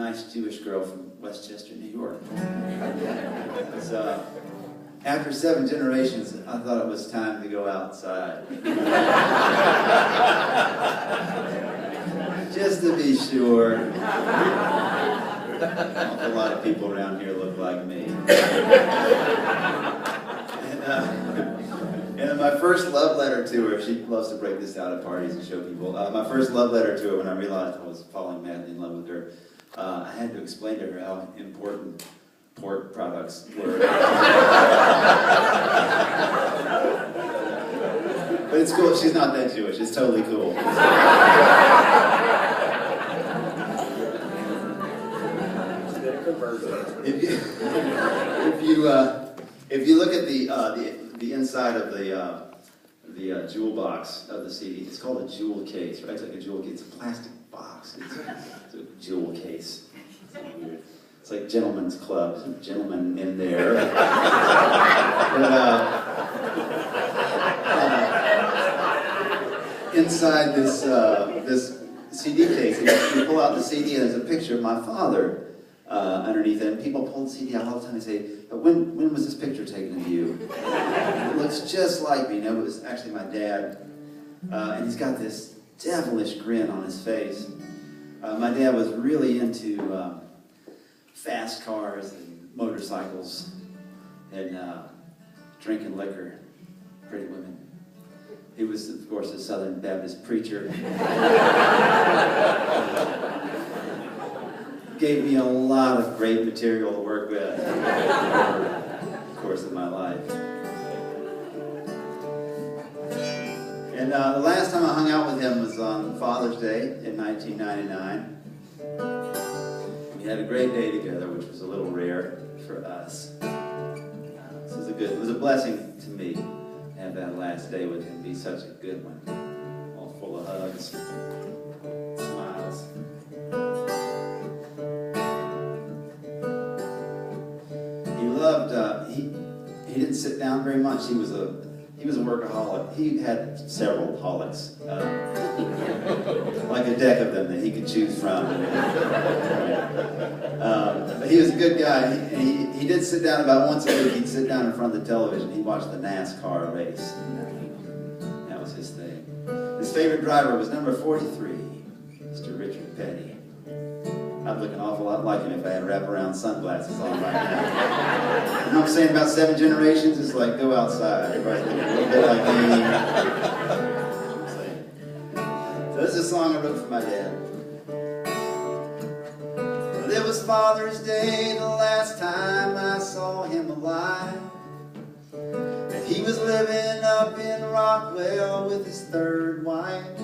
nice Jewish girl from Westchester, New York. So, after 7 generations, I thought it was time to go outside. Just to be sure. A lot of people around here look like me. And my first love letter to her, she loves to break this out at parties and show people. My first love letter to her, when I realized I was falling madly in love with her, I had to explain to her how important pork products were. But it's cool, she's not that Jewish, it's totally cool. If you look at the inside of the jewel box of the CD, it's called a jewel case, right? It's like a jewel case. It's a plastic box. It's a jewel case. It's weird. It's like gentlemen's club. There's a gentleman in there. Inside this CD case, you pull out the CD and there's a picture of my father underneath it. And people pull the CD out all the time and say, "But when was this picture taken of you?" It looks just like me. No, it was actually my dad. And he's got this devilish grin on his face. My dad was really into fast cars and motorcycles and drinking liquor, pretty women. He was, of course, a Southern Baptist preacher. Gave me a lot of great material to work with over the course of my life. And the last time I hung out with him was on Father's Day in 1999. We had a great day together, which was a little rare for us. It was a blessing to me to have that last day with him be such a good one. All full of hugs, smiles. He loved, he didn't sit down very much. He was a workaholic. He had several holics, like a deck of them that he could choose from. But he was a good guy. He did sit down about once a week. He'd sit down in front of the television. He'd watch the NASCAR race. That was his thing. His favorite driver was number 43, Mr. Richard Petty. I'd look an awful lot like him if I had wraparound sunglasses on right now. You know what I'm saying about 7 generations? It's like, go outside. Everybody's looking a little bit like me. So this is a song I wrote for my dad. Well, it was Father's Day the last time I saw him alive. And he was living up in Rockwell with his 3rd wife.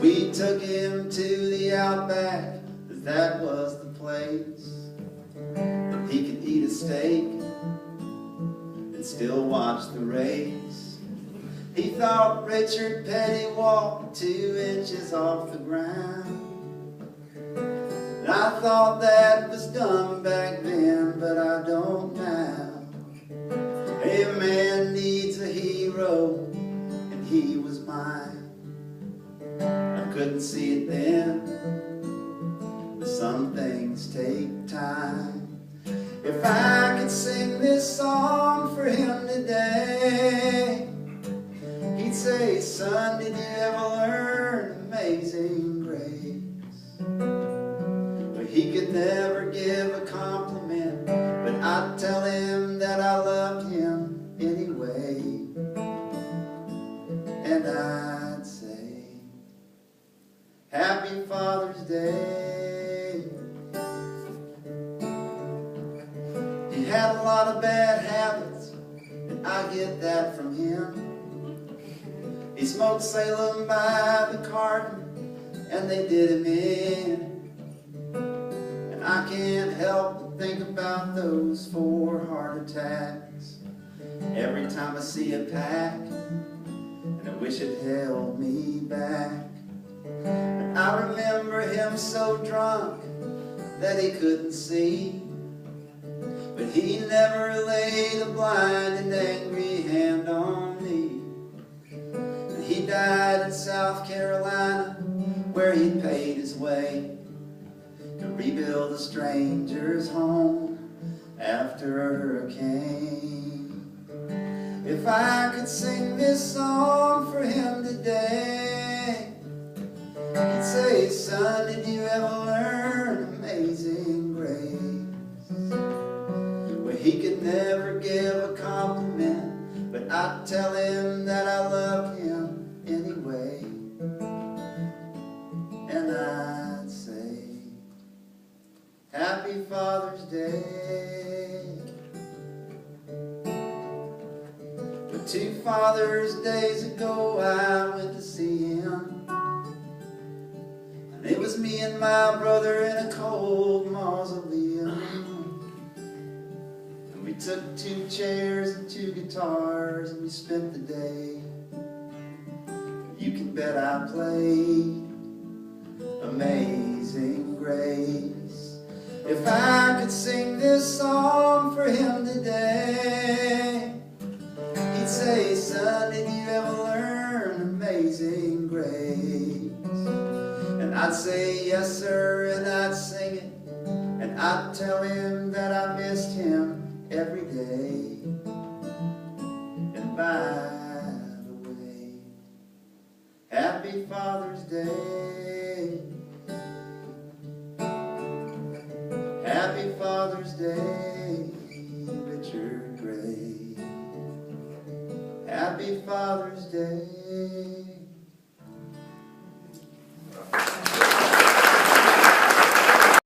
We took him to the Outback, 'cause that was the place. He could eat a steak and still watch the race. He thought Richard Petty walked 2 inches off the ground. And I thought that was dumb back then, but I don't now. A man needs a hero, and he was mine. I couldn't see it then, but some things take time. If I could sing this song for him today, he'd say, "Son, did you ever learn Amazing Grace?" But he could never give a compliment, but I'd tell him that I loved him anyway. And I'd say, "Happy Father's Day." He had a lot of bad habits, and I get that from him. He smoked Salem by the carton, and they did him in. And I can't help but think about those 4 heart attacks every time I see a pack, and I wish it held me back. I remember him so drunk that he couldn't see, but he never laid a blind and angry hand on me. And he died in South Carolina, where he paid his way. to rebuild a stranger's home after a hurricane. If I could sing this song for him today, he'd say, son, did you ever learn Amazing Grace? Well, he could never give a compliment, but I'd tell him that I love him anyway. And I'd say, Happy Father's Day. But 2 Father's Days ago I went to see him, and it was me and my brother in a cold mausoleum. And we took 2 chairs and 2 guitars, and we spent the day. You can bet I played Amazing Grace. If I could sing this song for him today, he'd say, son, did you ever learn Amazing Grace? And I'd say, yes sir, and I'd sing it, and I'd tell him that I missed him every day. And by the way, Happy Father's Day. Happy Father's Day, Richard Gray. Happy Father's Day.